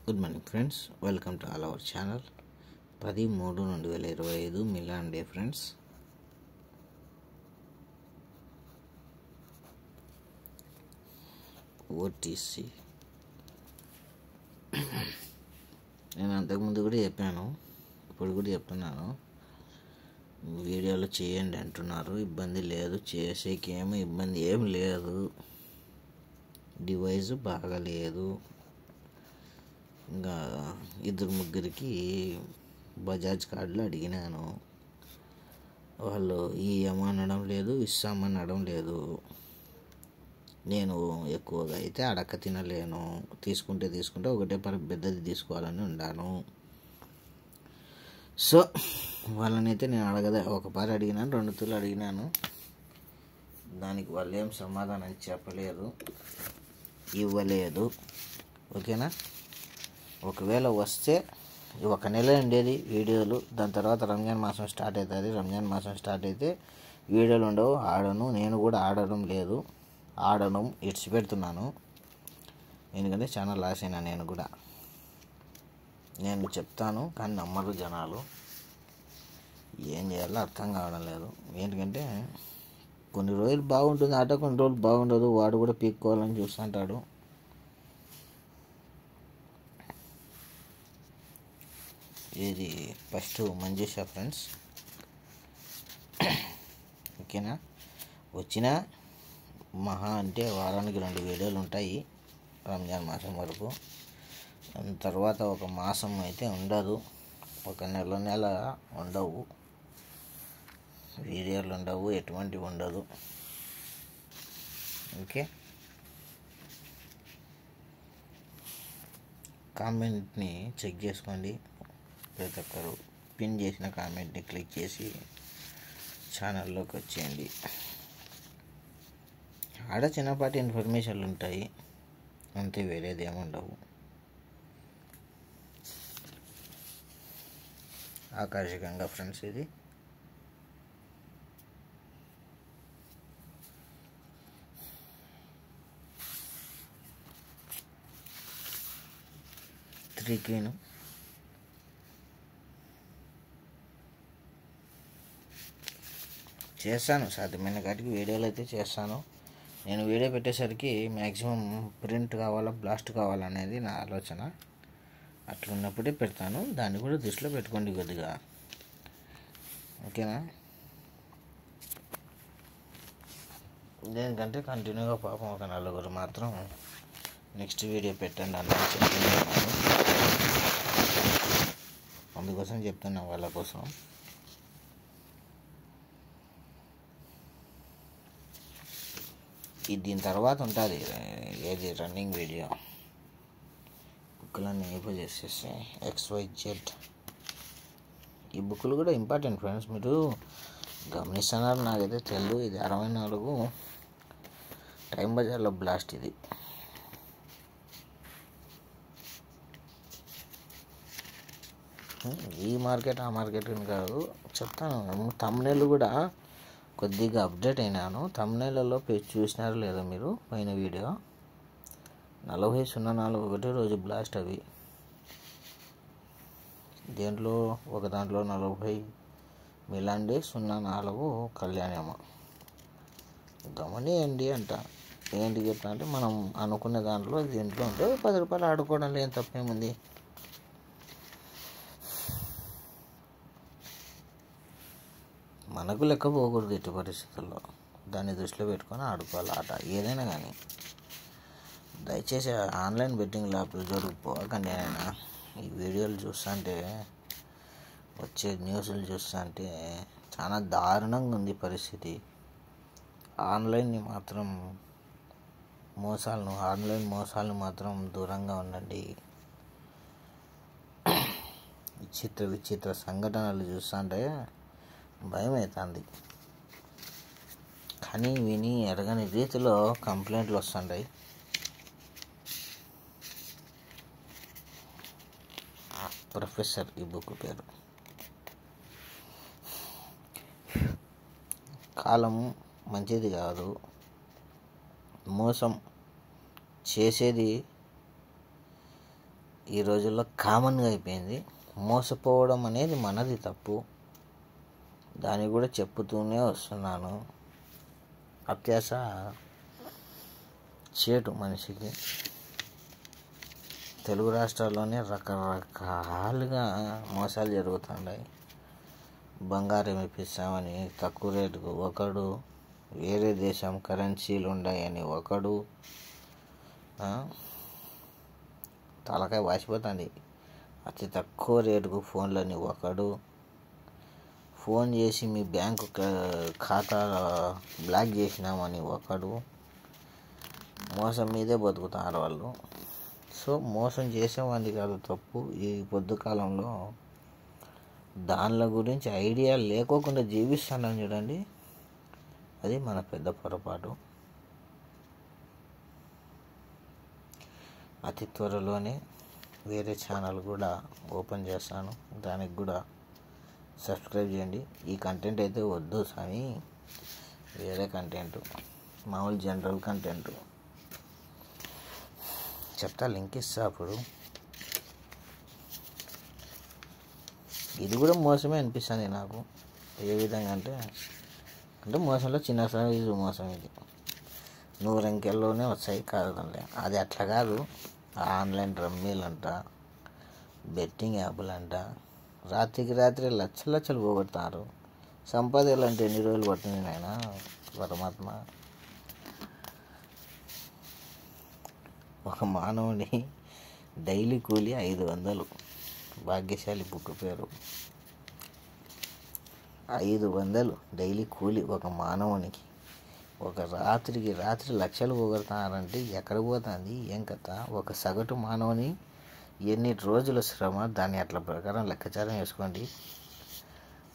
Good morning friends, welcome to all our channel. 10/3/2025 మిలాన్ day friends. OTC నేను అంతకుముందు కూడా చెప్పాను, ఇప్పుడు కూడా చెప్తున్నాను. వీడియోలో చేయండి అంటున్నారు, ఇబ్బంది లేదు, చేసేకి ఏమీ ఇబ్బంది ఏం లేదు. డివైస్ బాగలేదు. ఇంకా ఇద్దరు ముగ్గురికి బజాజ్ కార్డులు అడిగినాను, వాళ్ళు ఇయ్యమనడం లేదు, ఇస్తామనడం లేదు. నేను ఎక్కువగా అయితే అడక్క తినలేను, తీసుకుంటే ఒకటే పెద్దది తీసుకోవాలని ఉన్నాను. సో వాళ్ళనైతే నేను ఒక పారి అడిగినాను, 2 తూర్లు అడిగినాను. దానికి వాళ్ళు ఏం సమాధానం చెప్పలేదు, ఇవ్వలేదు. ఓకేనా? ఒకవేళ వస్తే 1 నెల ఉండేది వీడియోలు. దాని తర్వాత రంజాన్ మాసం స్టార్ట్ అవుతుంది. రంజాన్ మాసం స్టార్ట్ అయితే వీడియోలు ఉండవు, ఆడను. నేను కూడా ఆడడం ఇడిచిపెడుతున్నాను, ఎందుకంటే చాలా లాస్ అయినా. నేను చెప్తాను కానీ నమ్మరు జనాలు. ఏం చేయాలో అర్థం కావడం లేదు. ఎందుకంటే కొన్ని రోజులు బాగుంటుంది ఆట, కొన్ని రోజులు బాగుండదు. వాడు కూడా పీక్కోవాలని చూస్తుంటాడు. ఇది ఫస్ట్ మంజూషా ఫ్రెండ్స్. ఓకేనా? వచ్చిన మహా అంటే వారానికి 2 వీడియోలు ఉంటాయి రంజాన్ మాసం వరకు. దాని తర్వాత 1 మాసం అయితే ఉండదు, 1 నెల ఉండవు వీడియోలు, ఉండవు, ఎటువంటివి ఉండదు. ఓకే, కామెంట్ని చెక్ చేసుకోండి. ప్రతి ఒక్కరు పిన్ చేసిన కామెంట్ని క్లిక్ చేసి ఛానల్లోకి వచ్చేయండి. ఆడ చిన్నపాటి ఇన్ఫర్మేషన్లు ఉంటాయి అంతే, వేరేది ఏముండవు. ఆకర్షకంగా ఫ్రెండ్స్, ఇది త్రీకేను. చేస్తాను, సాధ్యమైన కాటికి వీడియోలు అయితే చేస్తాను. నేను వీడియో పెట్టేసరికి మ్యాక్సిమం ప్రింట్ కావాలా, బ్లాస్ట్ కావాలనేది నా ఆలోచన. అట్లున్నప్పుడే పెడతాను. దాన్ని కూడా దృష్టిలో పెట్టుకోండి కొద్దిగా. ఓకేనా? దేనికంటే కంటిన్యూగా పాపం 1 నలుగురు మాత్రం నెక్స్ట్ వీడియో పెట్టండి అన్నది చెప్తున్నాను. అందుకోసం చెప్తున్నా, వాళ్ళ కోసం. దీని తర్వాత ఉంటుంది ఏది రన్నింగ్ వీడియో. బుక్లన్నీ చేసేసి XYZ. ఈ బుక్లు కూడా ఇంపార్టెంట్ ఫ్రెండ్స్, మీరు గమనిస్తున్నారు నాకైతే తెలియదు. ఇది 64 టైం బజార్లో బ్లాస్ట్. ఇది ఈ మార్కెట్ ఆ మార్కెట్ అని కాదు, చెప్తాను. తమ్నెల్ కూడా కొద్దిగా అప్డేట్ అయినాను. తమ్నెల్లో చూసినారు లేదా మీరు? పైన వీడియో 40/04 ఒకటే రోజు బ్లాస్ట్. అవి ఒక దాంట్లో 40 మిలాన్ డే, 04 కళ్యాణమ్మ. గమనియండి అంట. ఏంటి చెప్తా అంటే, మనం అనుకునే దాంట్లో దీంట్లో ఉంటే 10 రూపాయలు ఆడుకోవడంలో ఏం తప్పేముంది? మనకు లెక్క పోకూడదు ఎట్టి పరిస్థితుల్లో. దాన్ని దృష్టిలో పెట్టుకొని ఆడుకోవాలి ఆట ఏదైనా కానీ. దయచేసి ఆన్లైన్ బెట్టింగ్ యాప్లు జోలికి పోకండి. అయినా ఈ వీడియోలు చూస్తుంటే, వచ్చే న్యూస్లు చూస్తుంటే చాలా దారుణంగా ఉంది పరిస్థితి. ఆన్లైన్ మోసాలను మాత్రం దూరంగా ఉండండి. విచిత్ర సంఘటనలు చూస్తుంటే భయం అవుతుంది. కానీ విని ఎరగని రీతిలో కంప్లైంట్లు వస్తుంటాయి. ప్రొఫెసర్ ఈ బుక్ పేరు. కాలం మంచిది కాదు. మోసం చేసేది ఈ రోజుల్లో కామన్గా అయిపోయింది. మోసపోవడం అనేది మనది తప్పు, దాన్ని కూడా చెప్పుతూనే వస్తున్నాను. అత్యాశ చేటు మనిషికి. తెలుగు రాష్ట్రాల్లోనే రకరకాలుగా మోసాలు జరుగుతున్నాయి. బంగారం ఇప్పిస్తామని తక్కువ రేటుకు ఒకడు, వేరే దేశం కరెన్సీలు ఉన్నాయని ఒకడు, తలకాయ వాసిపోతుంది. అతి తక్కువ రేటుకు ఫోన్లని ఒకడు, ఫోన్ చేసి మీ బ్యాంకు ఖాతా బ్లాక్ చేసినామని ఒకడు, మోసం మీదే బతుకుతారు వాళ్ళు. సో మోసం చేసేవాడిని కాదు తప్పు. ఈ పొద్దు కాలంలో దానిల గురించి ఐడియా లేకోకుండా జీవిస్తున్నాం చూడండి, అది మన పెద్ద పొరపాటు. అతి త్వరలోనే వేరే ఛానల్ కూడా ఓపెన్ చేస్తాను, దానికి కూడా సబ్స్క్రైబ్ చేయండి. ఈ కంటెంట్ అయితే వద్దు కానీ వేరే కంటెంట్, మామూలు జనరల్ కంటెంట్ చెప్తా, లింక్ ఇస్తా. అప్పుడు ఇది కూడా మోసమే అనిపిస్తుంది నాకు. ఏ విధంగా అంటే మోసంలో చిన్న సైజు మోసం ఇది. 100 అంకెల్లోనే వస్తాయి కాదులే, అది అట్లా కాదు. ఆన్లైన్ రమ్మీలు అంట, బెట్టింగ్ యాప్లు అంట, రాత్రికి రాత్రి లక్షలు పోగొడతారు. సంపాదించాలంటే ఎన్ని రోజులు పడుతుంది నాయన పరమాత్మ. ఒక మానవుని డైలీ కూలి 500. భాగ్యశాలి బుక్ పేరు. 500 డైలీ కూలి ఒక మానవునికి. ఒక రాత్రికి రాత్రి లక్షలు పోగొడతారంటే ఎక్కడ పోతుంది, ఏం కథ? ఒక సగటు మానవుని ఎన్ని రోజుల శ్రమ, దాన్ని అట్లా ప్రకారం లెక్కాచారం వేసుకోండి.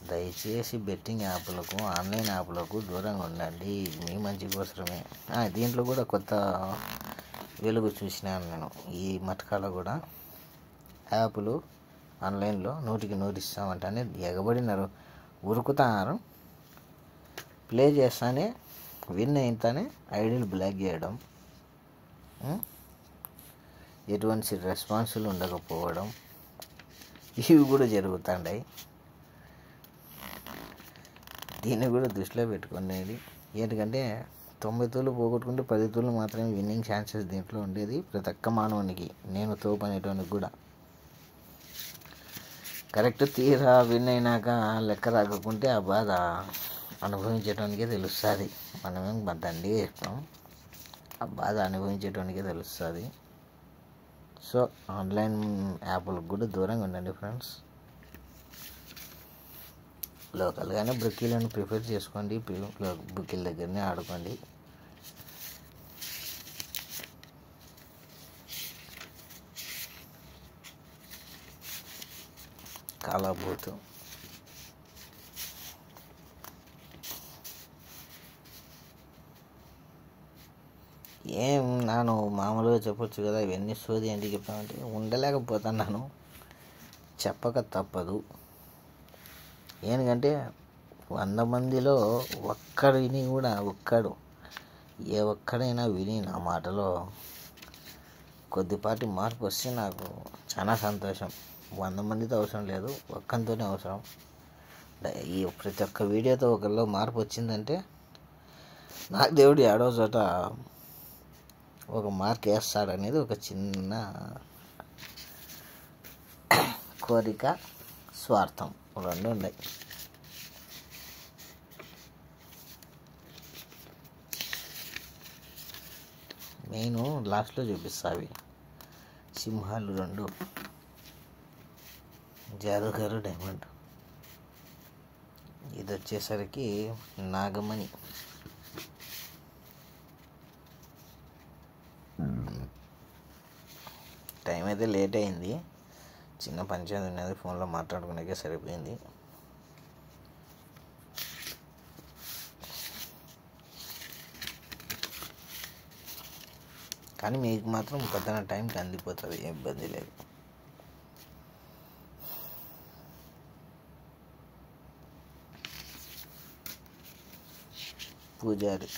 దయచేసి బెట్టింగ్ యాప్లకు, ఆన్లైన్ యాప్లకు దూరంగా ఉండండి, మీ మంచి కోసమే. దీంట్లో కూడా కొత్త వెలుగు చూసినాను నేను. ఈ మటకాలో కూడా యాప్లు ఆన్లైన్లో 100కి 100 ఇస్తామంటే ఎగబడినారు, ఉరుకుతున్నారు. ప్లే చేస్తానే విన్ అయితేనే ఐడీలు బ్లాక్ చేయడం, ఎటువంటి రెస్పాన్సులు ఉండకపోవడం, ఇవి కూడా జరుగుతుంటాయి. దీన్ని కూడా దృష్టిలో పెట్టుకునేది. ఎందుకంటే 90 తూళ్ళు పోగొట్టుకుంటే 10 తూళ్ళు మాత్రమే విన్నింగ్ ఛాన్సెస్ దీంట్లో ఉండేది ప్రతి ఒక్క మానవునికి. నేను తోపు అనేటానికి కూడా కరెక్ట్ తీరా విన్ అయినాక లెక్క రాకుంటే ఆ బాధ అనుభవించేటానికే తెలుస్తుంది. మనమేం దండి చెప్తాం, ఆ బాధ అనుభవించేటానికే తెలుస్తుంది. సో ఆన్లైన్ యాప్లకు కూడా దూరంగా ఉండండి ఫ్రెండ్స్. లోకల్గానే బుకీలను ప్రిఫర్ చేసుకోండి, బుకీల దగ్గరనే ఆడుకోండి. కాలాబోతు ఏం నాను మామూలుగా చెప్పొచ్చు కదా, ఇవన్నీ సోది ఏంటి చెప్తామంటే ఉండలేకపోతున్నాను, చెప్పక తప్పదు. ఎందుకంటే 100 మందిలో ఒక్కడిని కూడా ఏ ఒక్కడైనా విని నా మాటలో కొద్దిపాటి మార్పు వస్తే నాకు చాలా సంతోషం. 100 మందితో అవసరం లేదు, ఒక్కరితోనే అవసరం. ఈ ప్రతి ఒక్క వీడియోతో ఒకరిలో మార్పు వచ్చిందంటే నాకు దేవుడు ఏడో చోట ఒక మార్క్ వేస్తాడనేది ఒక చిన్న కోరిక, స్వార్థం రెండు ఉన్నాయి. నేను లాస్ట్లో చూపిస్తా. అవి సింహాలు 2, జాదుగారు డైమండ్. ఇది వచ్చేసరికి నాగమణి. టైం అయితే లేట్ అయింది, చిన్న పంచాయతీ ఉన్నది, ఫోన్లో మాట్లాడుకునేకే సరిపోయింది. కానీ మీకు మాత్రం పొద్దున టైంకి అందిపోతుంది, ఏ ఇబ్బంది లేదు. పూజారి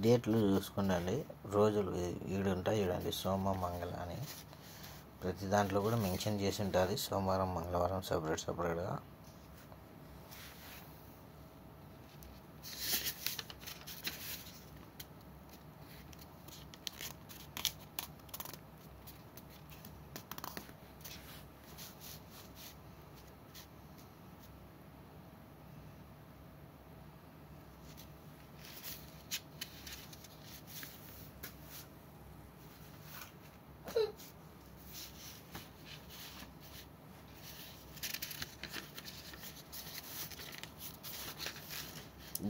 డేట్లు చూసుకోండి, రోజులు ఈడు ఉంటాయి చూడండి, సోమ మంగళ అని. ప్రతి దాంట్లో కూడా మెన్షన్ చేసి ఉంటుంది సోమవారం మంగళవారం సపరేట్గా.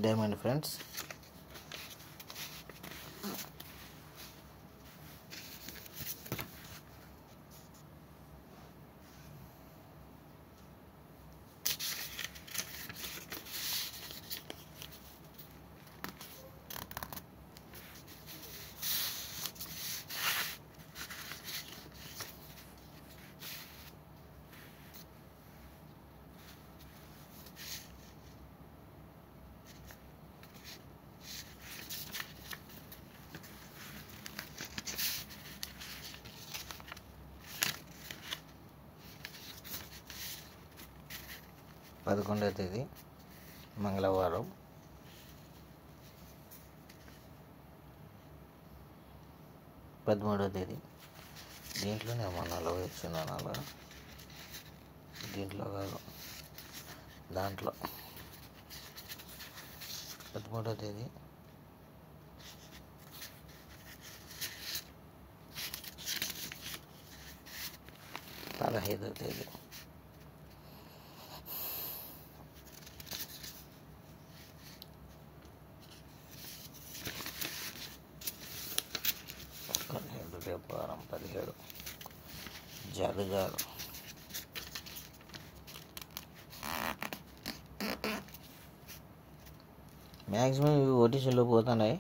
డైమండ్ ఫ్రెండ్స్, పదకొండవ తేదీ మంగళవారం, 13వ తేదీ. దీంట్లోనే అమ్మ 40 వచ్చిందా? దీంట్లో కాదు, దాంట్లో 13వ తేదీ. పదహైదవ తేదీ. రేపు వారం 17. జాదుగారు. మ్యాక్సిమం ఇవి ఓటీసీలో పోతున్నాయి,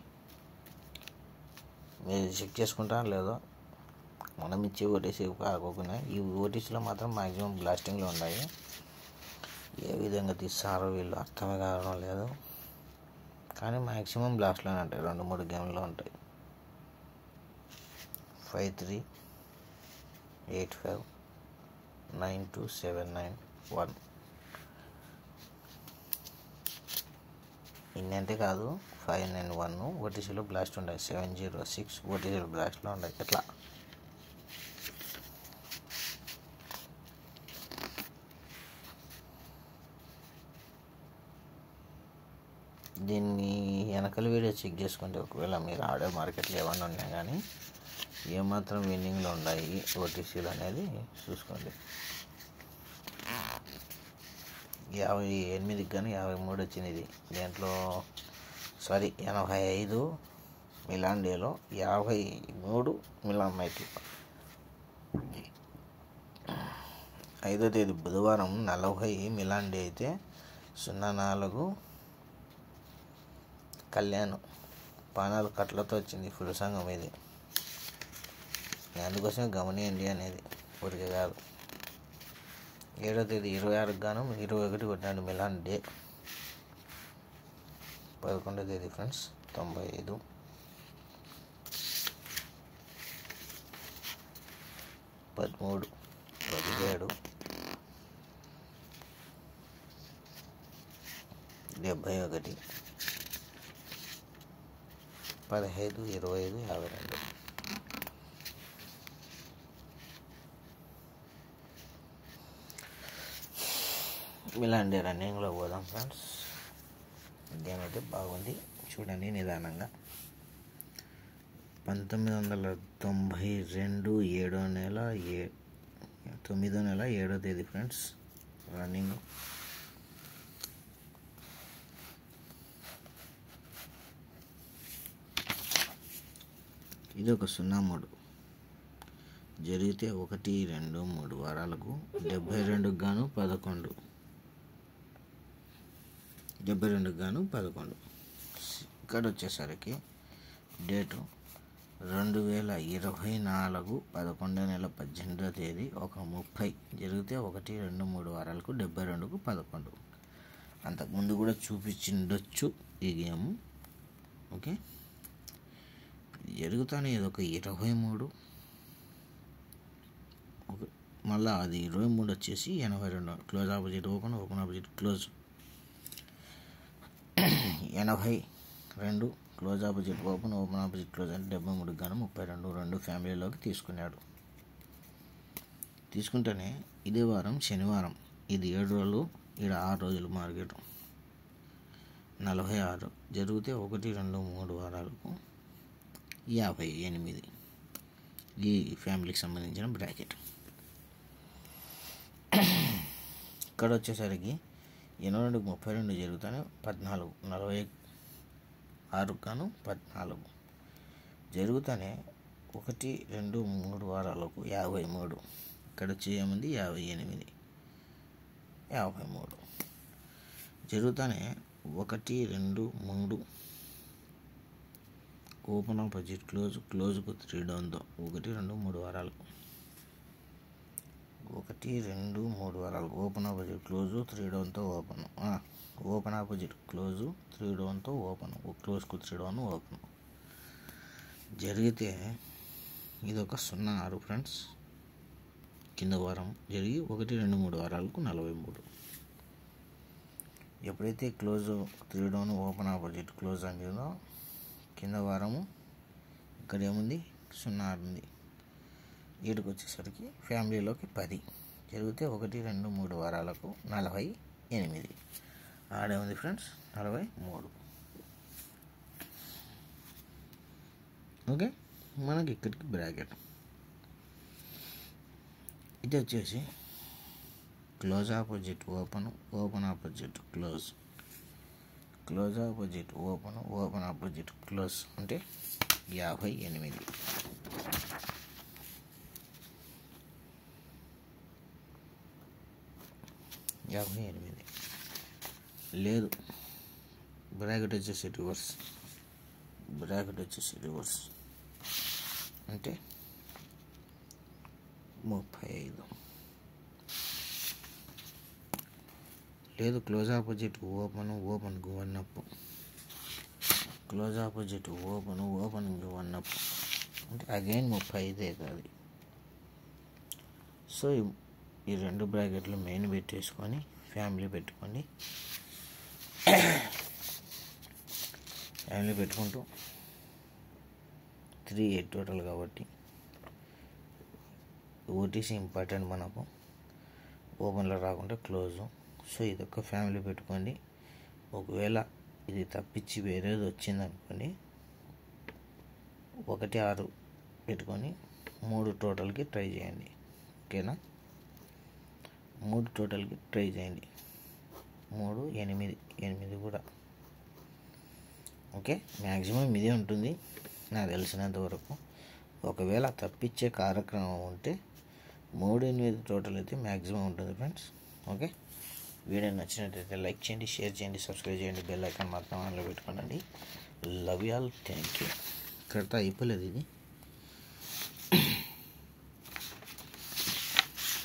మీరు చెక్ చేసుకుంటారా లేదో. మనం ఇచ్చే ఓటీసీ కాకుండా ఈ ఓటీసీలో మాత్రం మ్యాక్సిమం బ్లాస్టింగ్లో ఉన్నాయి. ఏ విధంగా తీస్తారో వీళ్ళు అర్థమే కావడం లేదు, కానీ మ్యాక్సిమం బ్లాస్ట్లోనే ఉంటాయి. 2-3 గేమ్లో ఉంటాయి. 5385927991. ఇన్నంటే కాదు, 591 ఓటీసీలో బ్లాస్ట్ ఉన్నాయి. 706 ఓటీసీలో బ్లాస్ట్లో ఉన్నాయి. ఎట్లా దీన్ని వెనకల వీడియో చెక్ చేసుకుంటే, ఒకవేళ మీరు ఆడే మార్కెట్లో ఏమన్నా ఉన్నా కానీ ఏమాత్రం విన్నింగ్లో ఉన్నాయి ఓటీసీలు అనేది చూసుకోండి. 58కి కానీ 53 వచ్చింది ఇది. దీంట్లో 85 మిలాన్ డేలో, 53 మిలాన్ నైట్లో. 5వ తేదీ బుధవారం 40 మిలాన్ డే అయితే 04 కళ్యాణం పానాలు కట్లతో వచ్చింది ఫుల్ సంఘం ఇది. అందుకోసమే గమనియండి అనేది, ఊరికే కాదు. 7వ తేదీ 26కి గాను 21 కొట్టినాడు మిలాన్ డే. 11వ తేదీ ఫ్రెండ్స్ 95. 13 17 71 15 25 52. మిలాన్ డే రన్నింగ్లో పోదాం ఫ్రెండ్స్. గేమ్ అయితే బాగుంది, చూడండి నిదానంగా. 1992 7వ నెల 9వ నెల 7వ తేదీ ఫ్రెండ్స్ రన్నింగ్. ఇది ఒక 0-3 జరిగితే 1, 2, 3 వారాలకు 72కి గాను 11. 72కి గాను 11. ఇక్కడ వచ్చేసరికి డేటు 2024 11వ నెల 18వ తేదీ 1:30 జరిగితే 1, 2, 3 వారాలకు 72కు 11. అంతకుముందు కూడా చూపించిండొచ్చు ఈ గేమ్. ఓకే, జరుగుతానే ఇదొక 23, మళ్ళీ అది 23 వచ్చేసి 82, close opposite open, open opposite close. 82 close opposite open, open opposite close అంటే 73 గాను 32 రెండు ఫ్యామిలీలోకి తీసుకున్నాడు. తీసుకుంటేనే ఇదే వారం శనివారం, ఇది 7 రోజులు, ఇక్కడ 6 రోజులు మార్కెట్ 46 జరిగితే 1, 2, 3 వారాలకు 58 ఈ ఫ్యామిలీకి సంబంధించిన బ్రాకెట్. ఇక్కడ వచ్చేసరికి 82కు 32 జరుగుతానే 14, 46 గాను 14 జరుగుతానే 1, 2, 3 వారాలకు 53. ఇక్కడ వచ్చి ఏముంది 58, 53 జరుగుతానే 1, 2, 3 ఓపెన్ ఆపోజిట్ క్లోజ్, క్లోజ్కు 3 డౌన్తో 1, 2, 3 వారాలకు 1, 2, 3 వారాలకు ఓపెన్ ఆపోజిట్ క్లోజు 3 డౌన్తో ఓపెన్, ఓపెన్ ఆపోజిట్ క్లోజు 3 డౌన్తో ఓపెన్, క్లోజ్కు 3 డౌన్ ఓపెన్ జరిగితే ఇదొక 06 ఫ్రెండ్స్. కింద వారం జరిగి 1, 2, 3 వారాలకు 43. ఎప్పుడైతే close 3 down open opposite close అందిందో కింద వారము ఇక్కడ ఏముంది 06 ఉంది. వీటికి వచ్చేసరికి ఫ్యామిలీలోకి 10 జరిగితే 1, 2, 3 వారాలకు 48. ఆడేముంది ఫ్రెండ్స్ 43. ఓకే, మనకి ఇక్కడికి బ్రాకెట్. ఇది వచ్చేసి close opposite open, open opposite close, close opposite open, open opposite close అంటే 58. లేదు బ్రాకెట్ వచ్చేసి రివర్స్, బ్రాకెట్ వచ్చేసి రివర్స్ అంటే 35. లేదు క్లోజ్ ఆపోజిట్ ఓపెన్, ఓపెన్కి 1 అప్, క్లోజ్ ఆపోజిట్ ఓపెన్, ఓపెన్కి 1 అప్ అంటే అగైన్ 35 కాదు. సో ఈ 2 బ్రాకెట్లు మెయిన్ పెట్టేసుకొని ఫ్యామిలీ పెట్టుకోండి. ఫ్యామిలీ పెట్టుకుంటూ 3, 8 టోటల్ కాబట్టి ఓటీసీ ఇంపార్టెంట్ మనకు, ఓపెన్లో రాకుండా క్లోజు. సో ఇదొక ఫ్యామిలీ పెట్టుకోండి. ఒకవేళ ఇది తప్పించి వేరేది వచ్చిందనుకోండి 1, 6 పెట్టుకొని 3 టోటల్కి ట్రై చేయండి. ఓకేనా, 3 టోటల్కి ట్రై చేయండి. 3, 8 కూడా ఓకే. మ్యాక్సిమం ఇదే ఉంటుంది నాకు తెలిసినంత వరకు. ఒకవేళ తప్పించే కార్యక్రమం ఉంటే 3, 8 టోటల్ అయితే మ్యాక్సిమం ఉంటుంది ఫ్రెండ్స్. ఓకే, వీడియో నచ్చినట్లయితే లైక్ చేయండి, షేర్ చేయండి, సబ్స్క్రైబ్ చేయండి, బెల్ ఐకాన్ మాత్రం ఆన్లో పెట్టుకోండి. Love you all, thank you. ఇక్కడితో అయిపోలేదు, ఇది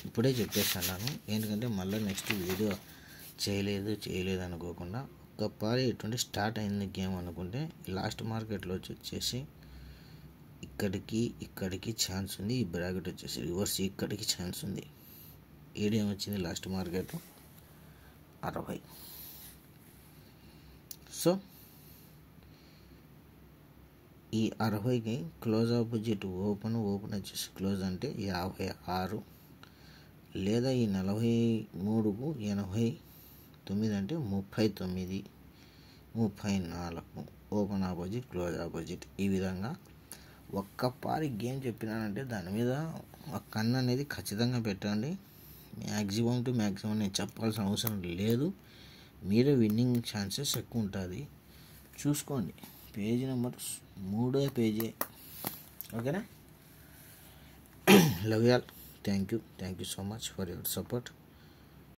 ఇప్పుడే చెప్పేస్తున్నాను ఎందుకంటే మళ్ళీ నెక్స్ట్ వీడియో చేయలేదు అనుకోకుండా ఒక్కపారి ఎటువంటి స్టార్ట్ అయింది గేమ్ అనుకుంటే లాస్ట్ మార్కెట్లో వచ్చేసి ఇక్కడికి ఛాన్స్ ఉంది. ఈ బ్రాకెట్ వచ్చేసి రివర్స్ ఇక్కడికి ఛాన్స్ ఉంది. ఏడియం వచ్చింది లాస్ట్ మార్కెట్ 60. సో ఈ 60కి క్లోజ్ ఆపోజిట్ ఓపెన్ వచ్చేసి క్లోజ్ అంటే 56, లేదా ఈ 43కు 89 అంటే 39, 34 ఓపెన్ ఆపోజిట్ క్లోజ్ ఆపోజిట్. ఈ విధంగా ఒక్కపారి గేమ్ చెప్పినానంటే దాని మీద ఒక కన్ను అనేది ఖచ్చితంగా పెట్టండి. మ్యాక్సిమం టు మ్యాక్సిమం నేను చెప్పాల్సిన అవసరం లేదు. మీరే విన్నింగ్ ఛాన్సెస్ ఎక్కువ ఉంటుంది. చూసుకోండి, పేజ్ నెంబర్ 3 పేజీ. ఓకేనా, love you all, thank you so much for your support.